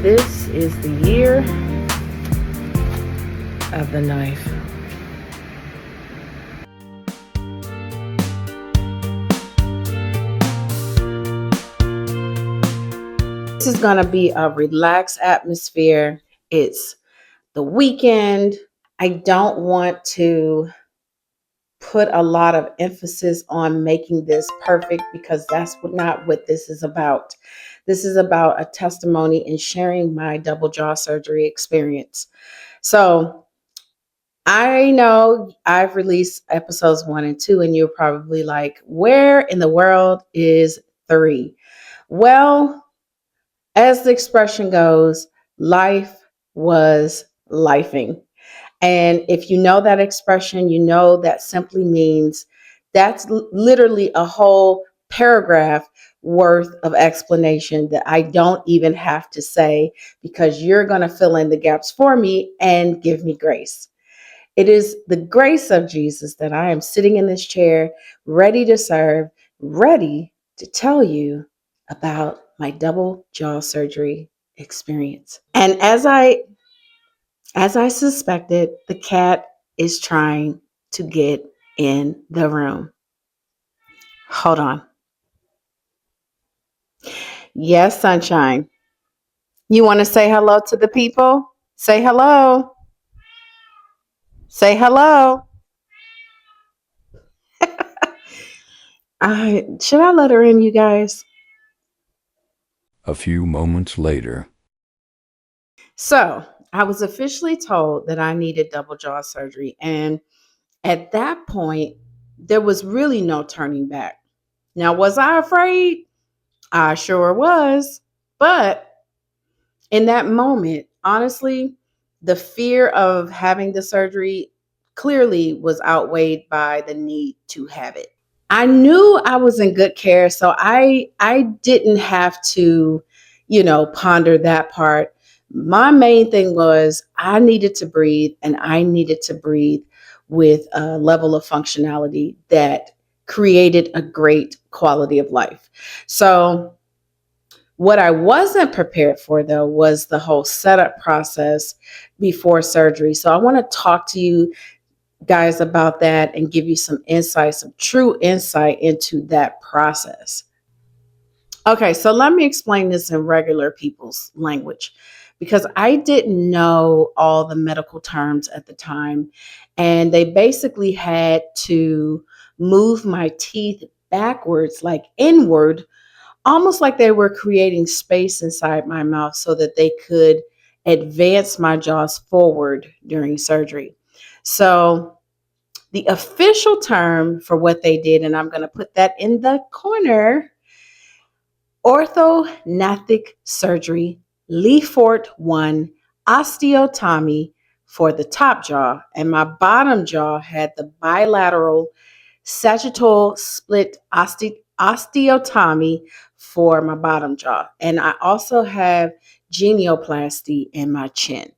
This is the year of the knife. This is going to be a relaxed atmosphere. It's the weekend. I don't want to put a lot of emphasis on making this perfect because that's not what this is about. This is about a testimony and sharing my double jaw surgery experience. So I know I've released episodes 1 and 2, and you're probably like, where in the world is 3? Well, as the expression goes, life was lifing. And if you know that expression, you know that simply means that's literally a whole paragraph worth of explanation that I don't even have to say because you're going to fill in the gaps for me and give me grace. It is the grace of Jesus that I am sitting in this chair, ready to serve, ready to tell you about my double jaw surgery experience. And as I suspected, the cat is trying to get in the room. Hold on. Yes, sunshine. You want to say hello to the people? Say hello. Say hello. Should I let her in, you guys? A few moments later. So I was officially told that I needed double jaw surgery. And at that point, there was really no turning back. Now, was I afraid? I sure was. But in that moment, honestly, the fear of having the surgery clearly was outweighed by the need to have it. I knew I was in good care, so I didn't have to, ponder that part. My main thing was I needed to breathe, and I needed to breathe with a level of functionality that created a great quality of life. So what I wasn't prepared for, though, was the whole setup process before surgery. So I want to talk to you guys about that and give you some insight, some true insight into that process. Okay, so let me explain this in regular people's language because I didn't know all the medical terms at the time. And they basically had to move my teeth backwards, like inward, almost like they were creating space inside my mouth so that they could advance my jaws forward during surgery. So the official term for what they did, and I'm going to put that in the corner: orthognathic surgery, Lefort 1, osteotomy for the top jaw, and my bottom jaw had the bilateral sagittal split osteotomy for my bottom jaw. And I also have genioplasty in my chin.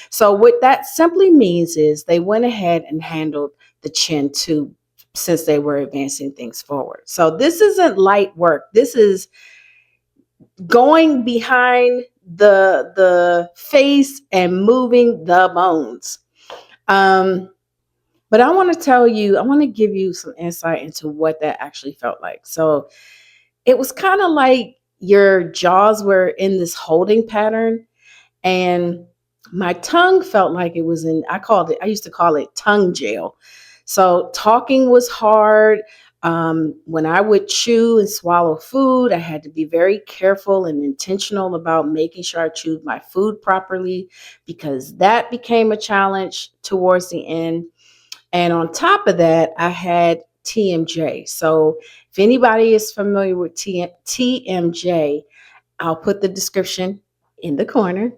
So what that simply means is they went ahead and handled the chin too, since they were advancing things forward. So this isn't light work. This is going behind the face and moving the bones. But I want to give you some insight into what that actually felt like. So it was kind of like your jaws were in this holding pattern, and my tongue felt like it was I used to call it tongue jail. So talking was hard. When I would chew and swallow food, I had to be very careful and intentional about making sure I chewed my food properly because that became a challenge towards the end. And on top of that, I had TMJ. So if anybody is familiar with TMJ, I'll put the description in the corner.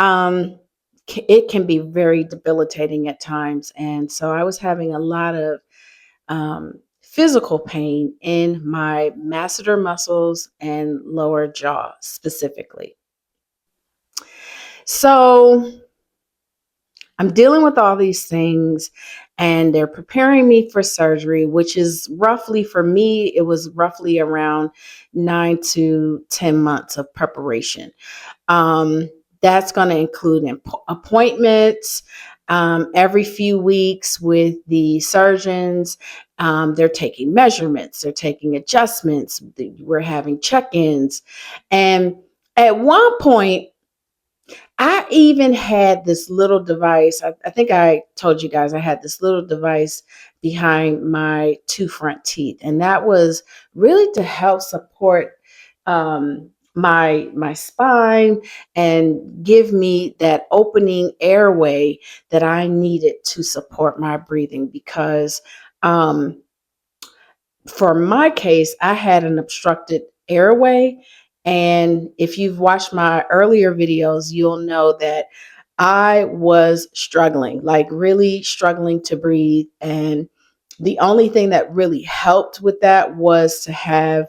It can be very debilitating at times. And so I was having a lot of physical pain in my masseter muscles and lower jaw specifically. So I'm dealing with all these things, and they're preparing me for surgery, which is roughly, for me, it was roughly around 9 to 10 months of preparation. Um, that's going to include appointments every few weeks with the surgeons. They're taking measurements, they're taking adjustments, we're having check ins. And at one point, I even had this little device. I think I told you guys I had this little device behind my two front teeth, and that was really to help support my spine and give me that opening airway that I needed to support my breathing. Because um, for my case, I had an obstructed airway. And if you've watched my earlier videos, you'll know that I was struggling, like really struggling to breathe. And the only thing that really helped with that was to have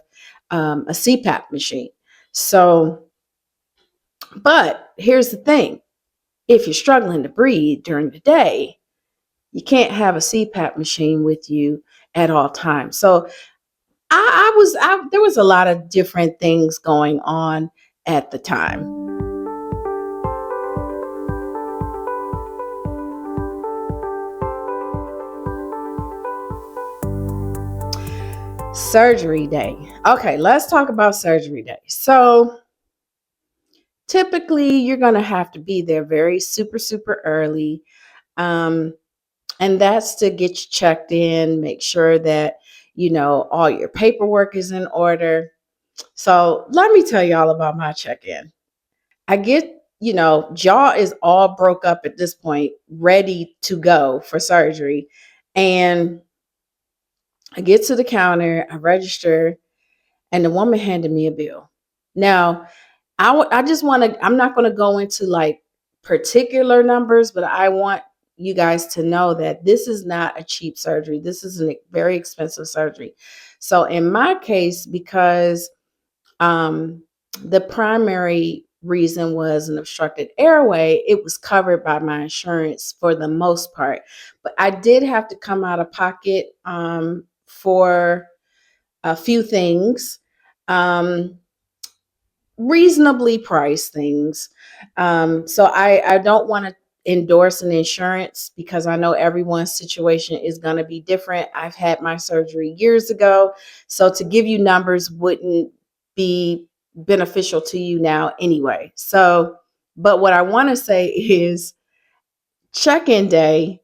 a CPAP machine. So, but here's the thing, if you're struggling to breathe during the day, you can't have a CPAP machine with you at all times. So, there was a lot of different things going on at the time. Surgery day. Okay, let's talk about surgery day. So typically you're going to have to be there very super early. Um, and that's to get you checked in, make sure that, all your paperwork is in order. So let me tell y'all about my check-in. I get, jaw is all broke up at this point, ready to go for surgery. And I get to the counter, I register, and the woman handed me a bill. Now, I just want to, I'm not going to go into like particular numbers, but I want you guys to know that this is not a cheap surgery. This is a very expensive surgery. So in my case, because um, the primary reason was an obstructed airway, it was covered by my insurance for the most part. But I did have to come out of pocket for a few things, um, reasonably priced things. So I don't want to endorse an insurance because I know everyone's situation is going to be different. I've had my surgery years ago. So to give you numbers wouldn't be beneficial to you now anyway. So, but what I want to say is check-in day,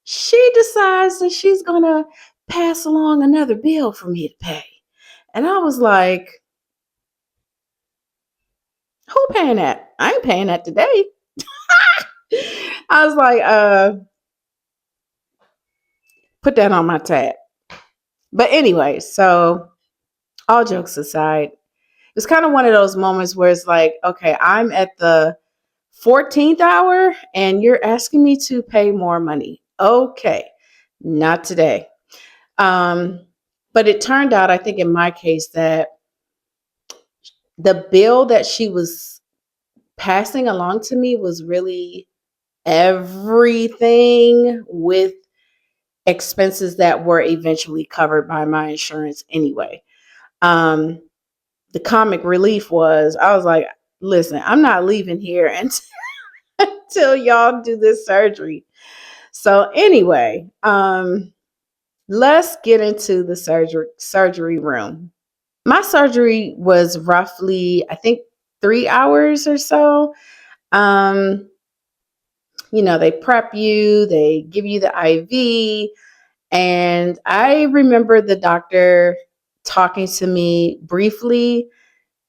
she decides that she's going to pass along another bill for me to pay. And I was like, who paying that? I ain't paying that today. I was like, put that on my tab. But anyway, so all jokes aside, it's kind of one of those moments where it's like, okay, I'm at the 14th hour and you're asking me to pay more money. Okay, not today. But it turned out, I think in my case, that the bill that she was passing along to me was really everything with expenses that were eventually covered by my insurance anyway. Um, the comic relief was, I was like, listen, I'm not leaving here until y'all do this surgery. So anyway, let's get into the surgery room. My surgery was roughly, I think, 3 hours or so. Um, they prep you, they give you the IV. And I remember the doctor talking to me briefly.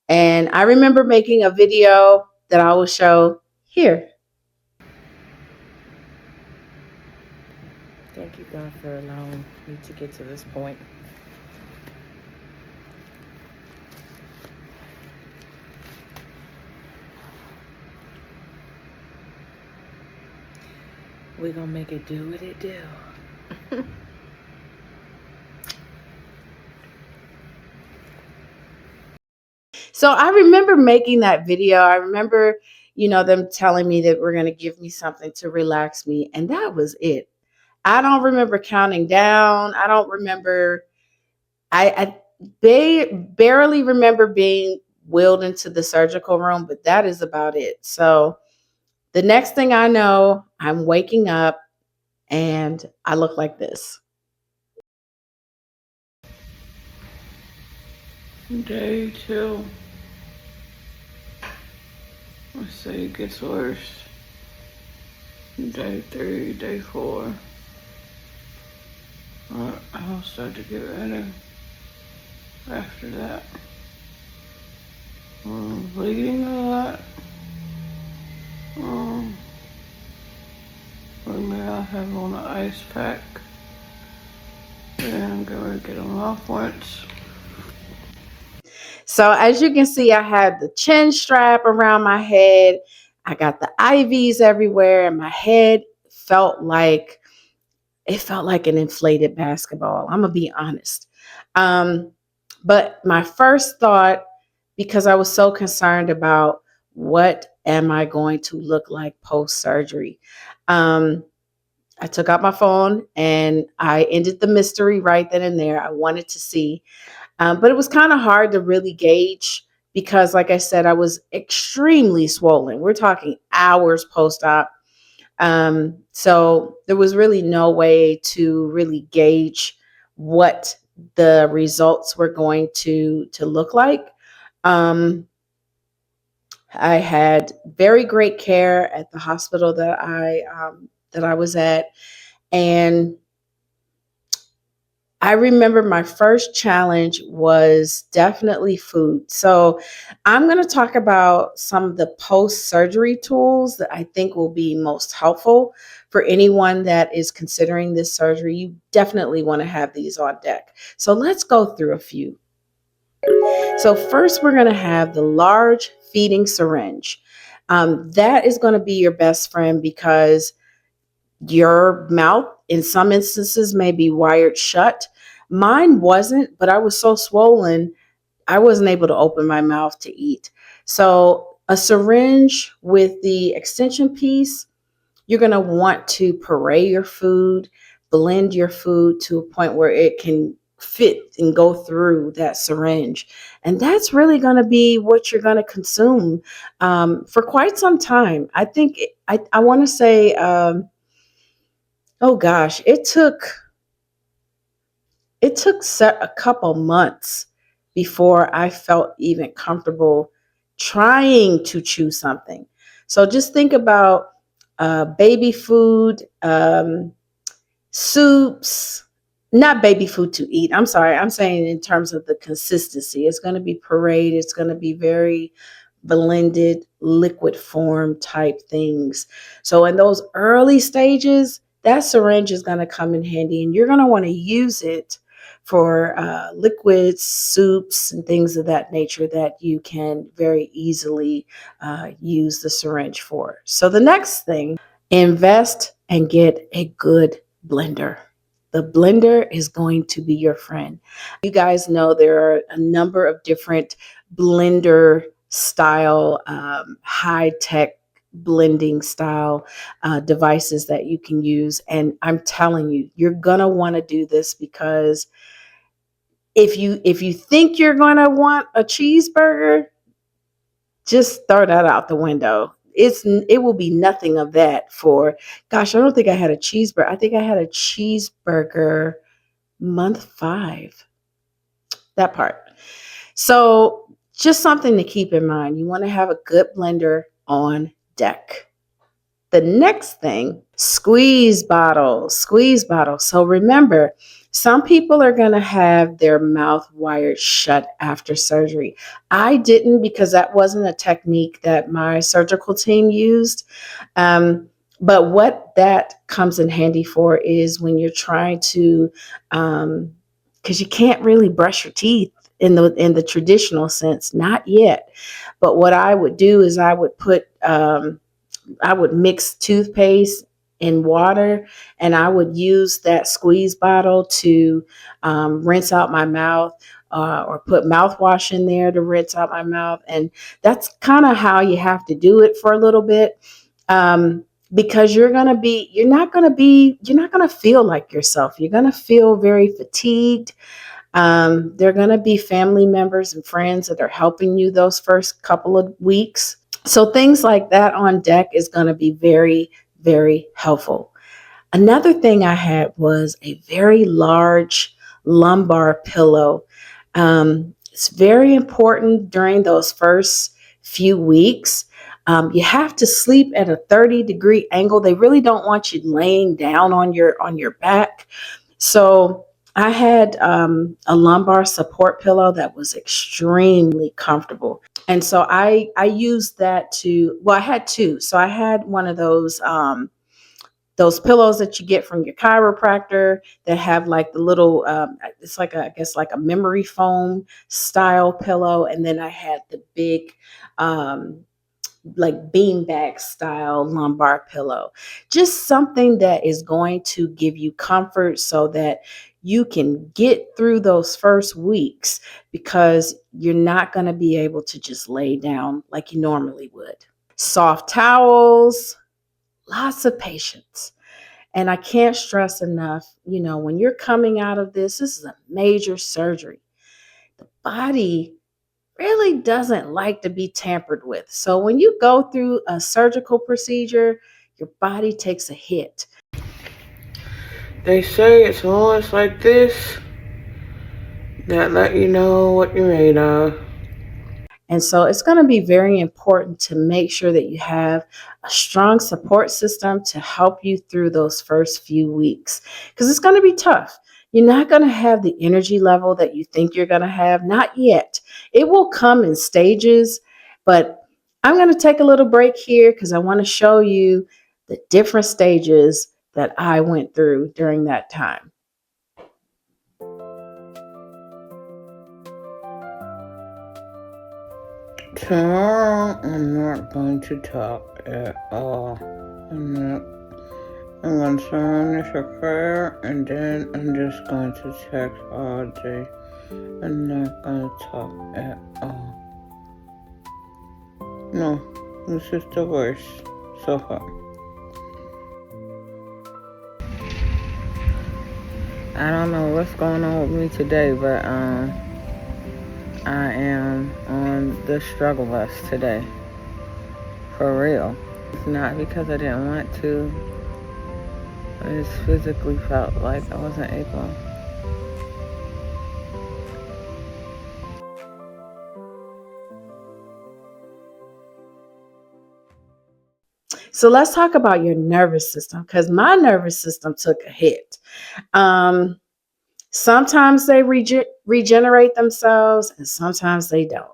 And I remember making a video that I will show here. Thank you, God, for allowing me to get to this point. We're going to make it do what it do. So I remember making that video. I remember, them telling me that we're going to give me something to relax me. And that was it. I don't remember counting down. I don't remember, I barely remember being wheeled into the surgical room, but that is about it. So the next thing I know, I'm waking up and I look like this. Day 2. Let's see, it gets worse. Day 3, day 4. I'll start to get better after that. Bleeding a lot. With me, I have on an ice pack. And I'm going to get them off once. So as you can see, I had the chin strap around my head. I got the IVs everywhere, and my head felt like an inflated basketball. I'm gonna be honest. But my first thought, because I was so concerned about what am I going to look like post surgery, I took out my phone and I ended the mystery right then and there. I wanted to see, but it was kind of hard to really gauge because, like I said, I was extremely swollen. We're talking hours post op. So there was really no way to really gauge what the results were going to look like. Um, I had very great care at the hospital that I was at, and I remember my first challenge was definitely food. So, I'm going to talk about some of the post surgery tools that I think will be most helpful for anyone that is considering this surgery. You definitely want to have these on deck. So, let's go through a few. So, first, we're going to have the large feeding syringe. That is going to be your best friend because your mouth, in some instances, may be wired shut. Mine wasn't, but I was so swollen, I wasn't able to open my mouth to eat. So, a syringe with the extension piece, you're going to want to puree your food, blend your food to a point where it can fit and go through that syringe. And that's really going to be what you're going to consume for quite some time. I think, I want to say, oh gosh, it took a couple months before I felt even comfortable trying to chew something. So just think about baby food, soups, not baby food to eat. I'm sorry. I'm saying in terms of the consistency. It's going to be pureed. It's going to be very blended, liquid form type things. So in those early stages, that syringe is going to come in handy, and you're going to want to use it for liquids, soups, and things of that nature that you can very easily use the syringe for. So the next thing, invest and get a good blender. The blender is going to be your friend. You guys know there are a number of different blender style, high tech blending style devices that you can use. And I'm telling you, you're going to want to do this because if you think you're going to want a cheeseburger, just throw that out the window. It will be nothing of that for, gosh, I don't think I had a cheeseburger. I think I had a cheeseburger month 5. That part. So just something to keep in mind. You want to have a good blender on deck. The next thing, squeeze bottles, squeeze bottles. So remember, some people are going to have their mouth wired shut after surgery. I didn't because that wasn't a technique that my surgical team used. But what that comes in handy for is when you're trying to, because you can't really brush your teeth in the traditional sense, not yet. But what I would do is I would mix toothpaste in water, and I would use that squeeze bottle to rinse out my mouth. or put mouthwash in there to rinse out my mouth. And that's kind of how you have to do it for a little bit. Because you're not gonna feel like yourself. You're gonna feel very fatigued. There are gonna be family members and friends that are helping you those first couple of weeks. So things like that on deck is gonna be very, very helpful. Another thing I had was a very large lumbar pillow. It's very important during those first few weeks. You have to sleep at a 30-degree angle. They really don't want you laying down on your back. So I had a lumbar support pillow that was extremely comfortable. And so I used that I had two. So I had one of those pillows that you get from your chiropractor that have like the little it's like I guess like a memory foam style pillow, and then I had the big um, like beanbag style lumbar pillow. Just something that is going to give you comfort so that you can get through those first weeks, because you're not going to be able to just lay down like you normally would. Soft towels, lots of patience. And I can't stress enough, when you're coming out of this is a major surgery. The body really doesn't like to be tampered with. So when you go through a surgical procedure, your body takes a hit. They say it's moments like this that let you know what you're made of. And so it's going to be very important to make sure that you have a strong support system to help you through those first few weeks, because it's going to be tough. You're not going to have the energy level that you think you're going to have. Not yet. It will come in stages, but I'm going to take a little break here because I want to show you the different stages that I went through during that time. Tomorrow, I'm not going to talk at all. I'm going to turn on this a prayer, and then I'm just going to text all day. I'm not going to talk at all. No, this is the worst so far. I don't know what's going on with me today, but I am on the struggle bus today. For real. It's not because I didn't want to. I just physically felt like I wasn't able. So let's talk about your nervous system, because my nervous system took a hit. Um, Sometimes they regenerate themselves and sometimes they don't.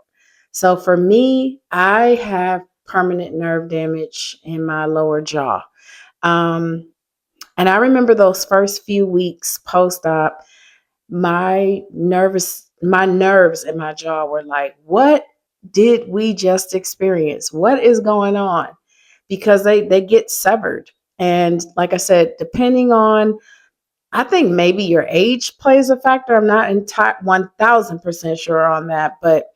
So for me, I have permanent nerve damage in my lower jaw. Um, and I remember those first few weeks post-op, my nerves in my jaw were like, what did we just experience? What is going on? Because they get severed. And like I said, depending on, I think maybe your age plays a factor. I'm not 1000% sure on that, but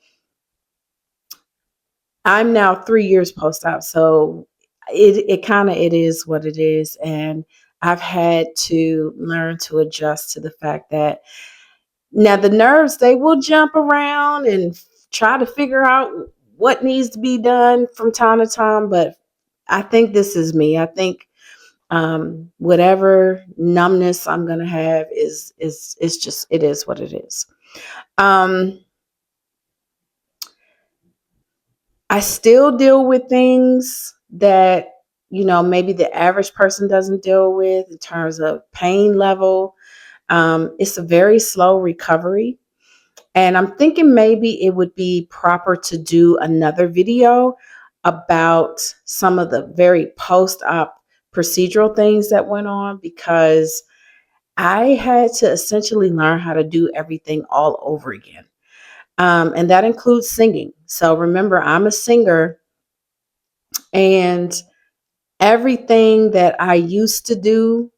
I'm now 3 years post-op. So it is what it is. And I've had to learn to adjust to the fact that now the nerves, they will jump around and try to figure out what needs to be done from time to time. But I think this is me. I think whatever numbness I'm gonna have is just, it is what it is. I still deal with things that maybe the average person doesn't deal with in terms of pain level. It's a very slow recovery, and I'm thinking maybe it would be proper to do another video about some of the very post-op procedural things that went on, because I had to essentially learn how to do everything all over again. And that includes singing. So remember, I'm a singer, and everything that I used to do,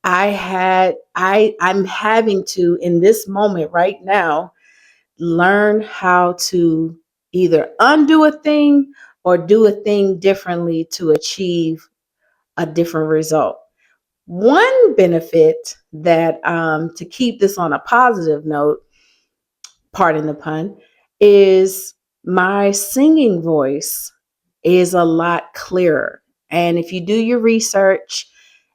I'm having to, in this moment right now, learn how to either undo a thing or do a thing differently to achieve a different result. One benefit that, to keep this on a positive note, pardon the pun, is my singing voice is a lot clearer. And if you do your research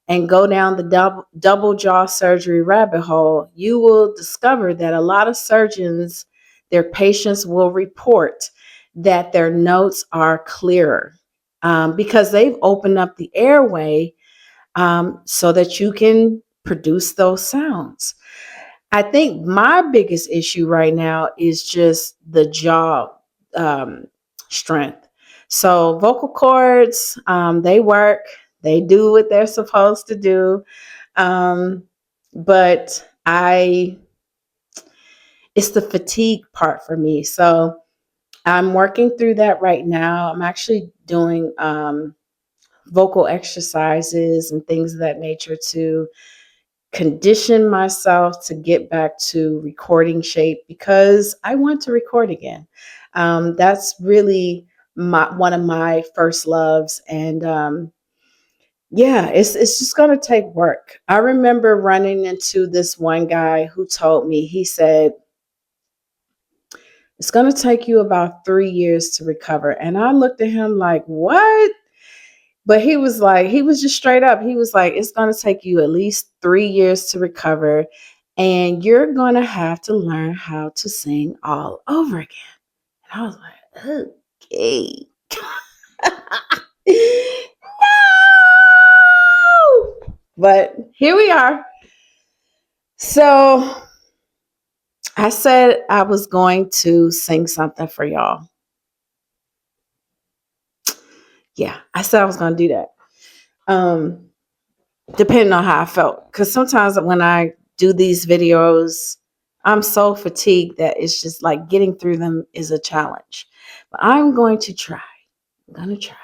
and go down the double jaw surgery rabbit hole, you will discover that a lot of surgeons, their patients will report that their notes are clearer, because they've opened up the airway, so that you can produce those sounds. I think my biggest issue right now is just the jaw, um, strength. So vocal cords, they work, they do what they're supposed to do, um, but it's the fatigue part for me. So I'm working through that right now. I'm actually doing vocal exercises and things of that nature to condition myself to get back to recording shape, because I want to record again. That's really one of my first loves, and yeah, it's just gonna take work. I remember running into this one guy who told me, he said, it's gonna take you about 3 years to recover, and I looked at him like, what? But he was just straight up. He was like, it's going to take you at least 3 years to recover. And you're going to have to learn how to sing all over again. And I was like, okay. No! But here we are. So I said I was going to sing something for y'all. Yeah, I said I was going to do that. Depending on how I felt. Because sometimes when I do these videos, I'm so fatigued that it's just like getting through them is a challenge. But I'm going to try. I'm going to try.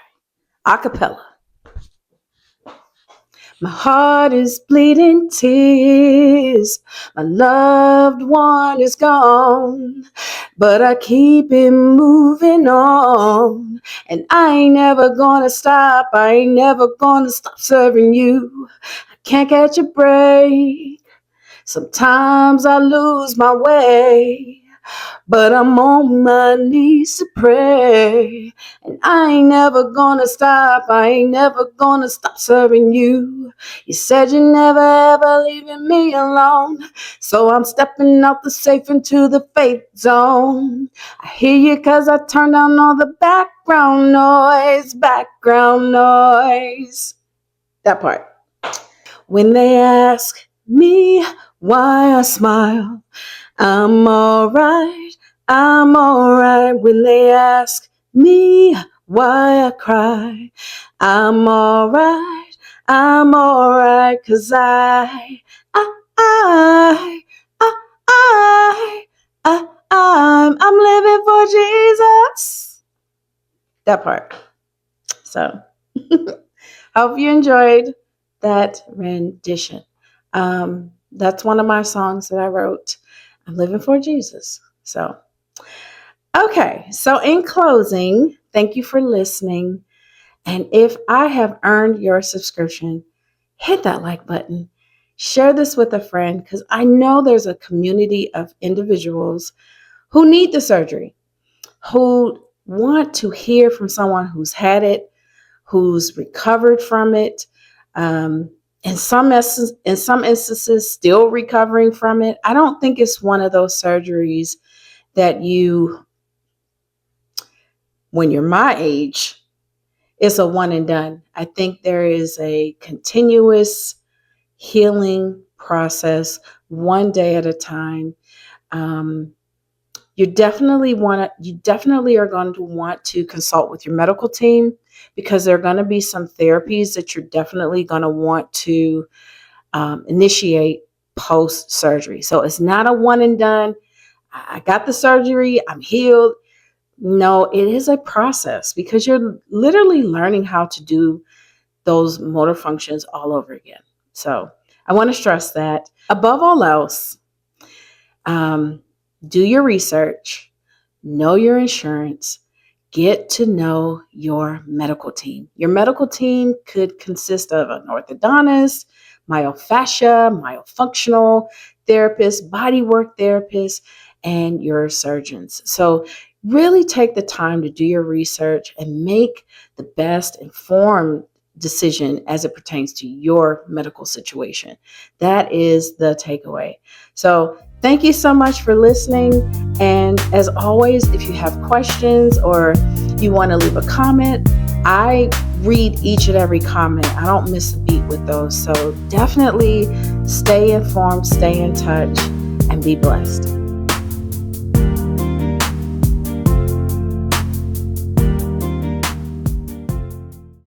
Acapella. My heart is bleeding tears. My loved one is gone. But I keep it moving on. And I ain't never gonna stop. I ain't never gonna stop serving you. I can't catch a break. Sometimes I lose my way. But I'm on my knees to pray. And I ain't never gonna stop. I ain't never gonna stop serving you. You said you never ever leaving me alone. So I'm stepping out the safe into the faith zone. I hear you cause I turned down all the background noise. Background noise. That part. When they ask me why I smile, I'm alright, I'm alright. When they ask me why I cry, I'm alright, I'm alright. Cause I, I, I'm living for Jesus. That part. So, hope you enjoyed that rendition. That's one of my songs that I wrote. I'm living for Jesus. So, okay. So, in closing, thank you for listening. And if I have earned your subscription, hit that like button. Share this with a friend, because I know there's a community of individuals who need the surgery, who want to hear from someone who's had it, who's recovered from it. In some instances, still recovering from it. I don't think it's one of those surgeries that when you're my age, it's a one and done. I think there is a continuous healing process, one day at a time. Um, you definitely are going to want to consult with your medical team, because there are going to be some therapies that you're definitely going to want to initiate post surgery. So it's not a one and done. I got the surgery, I'm healed. No, it is a process, because you're literally learning how to do those motor functions all over again. So I want to stress that above all else, do your research, know your insurance, get to know your medical team. Your medical team could consist of an orthodontist, myofascia, myofunctional therapist, bodywork therapist, and your surgeons. So really take the time to do your research and make the best informed decision as it pertains to your medical situation. That is the takeaway. So thank you so much for listening. And as always, if you have questions or you want to leave a comment, I read each and every comment. I don't miss a beat with those. So definitely stay informed, stay in touch, and be blessed.